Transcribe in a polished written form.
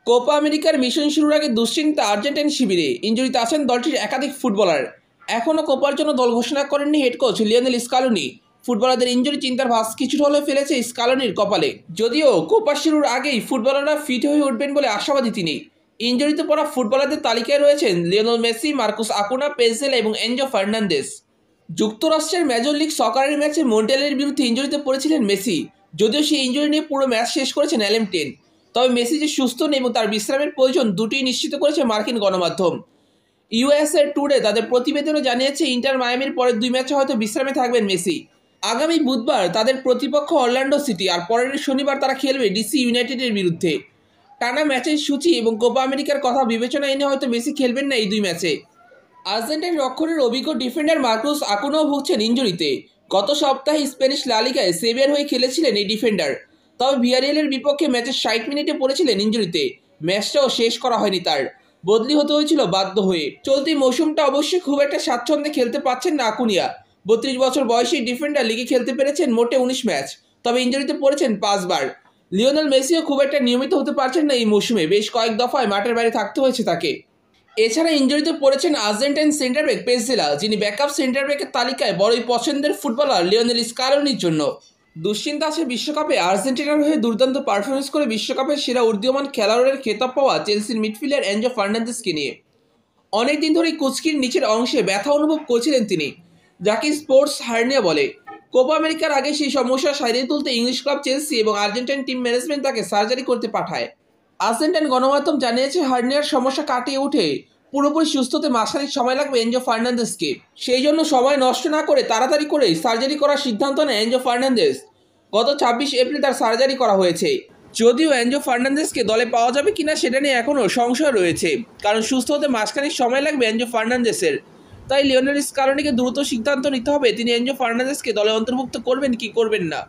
Copa আমেরিকার mission শুরুর আগে দুশ্চিন্তা আর্জেন্টাইন শিবিরে। ইনজুরিতে আছেন দলটির একাধিক ফুটবলার। এখনও কোপার জন্য দল ঘোষণা করেননি হেড কোচ লিওনেল স্কালোনি। ফুটবলারদের ইনজুরি চিন্তার ভাঁজ কিছুটা হলেও ফেলেছে স্কালোনির কপালে। যদিও কোপা শুরুর আগেই ফুটবলাররা ফিট হয়ে উঠবেন বলে আশাবাদী তিনি। ইনজুরিতে পড়া ফুটবলারদের তালিকায় রয়েছেন Lionel Messi, Marquis Acuña, Pezzella এবং এনজো ফার্নান্দেজ। যুক্তরাষ্ট্রের মেজর লিগ সকারের ম্যাচে মন্টেলের বিরুদ্ধে ইনজুরিতে পড়েছিলের মেসি। যদিও সেই ইনজুরি নিয়ে পুরো ম্যাচ শেষ করেছেন অ্যালেম টেন। তবে মেসি যে সুস্থ নেই এবং তার বিশ্রামের প্রয়োজন দুটিই নিশ্চিত করেছে মার্কিন গণমাধ্যম। ইউএসএর ট্যুরে তাদের প্রতিবেদনও জানিয়েছে ইন্টার মায়ামির পরের 2 ম্যাচে হয়তো বিশ্রামে থাকবেন মেসি। আগামী বুধবার তাদের প্রতিপক্ষ অরল্যান্ডো সিটি, আর পরের শনিবার তারা খেলবে ডিসি ইউনাইটেডের বিরুদ্ধে। টানা ম্যাচের সূচি এবং কোপা আমেরিকার কথা বিবেচনায় এনে হয়তো মেসি খেলবেন না এই 2 ম্যাচে। আর্জেন্টাইন রক্ষণের অভিজ্ঞ ডিফেন্ডার মার্কুস আকুনাও ভুগছেন ইনজুরিতে। গত সপ্তাহে স্প্যানিশ লা লিগায় সেভিয়ার হয়ে খেলেছিলেন এই ডিফেন্ডার। তবে ভিয়ারিয়ালের বিপক্ষে ম্যাচের 60 মিনিটে পড়েছিলেন ইনজুরিতে। ম্যাচটাও শেষ করা হয়নি তার, বদলি হতে হয়েছিল বাধ্য হয়ে। চলতি মৌসুমটা অবশ্যই খুব একটা স্বাচ্ছন্দ্যে খেলতে পারছেন না আকুনিয়া। 32 বছর বয়সী ডিফেন্ডার লিগে খেলতে পেরেছেন মোটে 19 ম্যাচ, তবে ইনজুরিতে পড়েছেন 5 বার। লিওনেল মেসিও খুব একটা নিয়মিত হতে পারছেন না এই মৌসুমে, বেশ কয়েক দফায় মাঠের বাইরে থাকতে হয়েছে তাকে। এছাড়া ইনজুরিতে পড়েছেন আর্জেন্টাইন সেন্টার ব্যাক পেজেলা, যিনি ব্যাকআপ সেন্টার ব্যাকের তালিকায় বড়ই পছন্দের ফুটবলার লিওনেল স্কালোনির জন্য। দুশ্চিন্তা আছে বিশ্বকাপে আর্জেন্টিনার হয়ে দুর্দান্ত পারফরমেন্স করে বিশ্বকাপের সেরা উদীয়মান খেলোয়াড়ের খেতাব পাওয়া চেলসির মিডফিল্ডার এনজো ফার্নান্দেজকে নিয়ে। অনেকদিন ধরেই কুচকির নিচের অংশে ব্যথা অনুভব করছিলেন তিনি, যাকে স্পোর্টস হার্নিয়া বলে। কোপা আমেরিকার আগে সেই সমস্যা সারিয়ে তুলতে ইংলিশ ক্লাব চেলসি এবং আর্জেন্টাইন টিম ম্যানেজমেন্ট তাকে সার্জারি করতে পাঠায়। আর্জেন্টাইন গণমাধ্যম জানিয়েছে হার্নিয়ার সমস্যা কাটিয়ে উঠে পুরোপুরি সুস্থ হতে মাসখানেক সময় লাগবে এনজো ফার্নান্দেজকে। সেই জন্য সময় নষ্ট না করে তাড়াতাড়ি করে সার্জারি করার সিদ্ধান্ত নেয় এনজো ফার্নান্দেজ। গত 26 এপ্রিল তার সার্জারি করা হয়েছে। যদিও এনজো ফার্নান্দেজকে দলে পাওয়া যাবে কিনা সেটা নিয়ে এখনও সংশয় রয়েছে, কারণ সুস্থ হতে মাসখানেক সময় লাগবে এনজো ফার্নান্দেজের। তাই লিওনেল স্কালোনিকে দ্রুত সিদ্ধান্ত নিতে হবে তিনি এনজো ফার্নান্দেজকে দলে অন্তর্ভুক্ত করবেন কি করবেন না।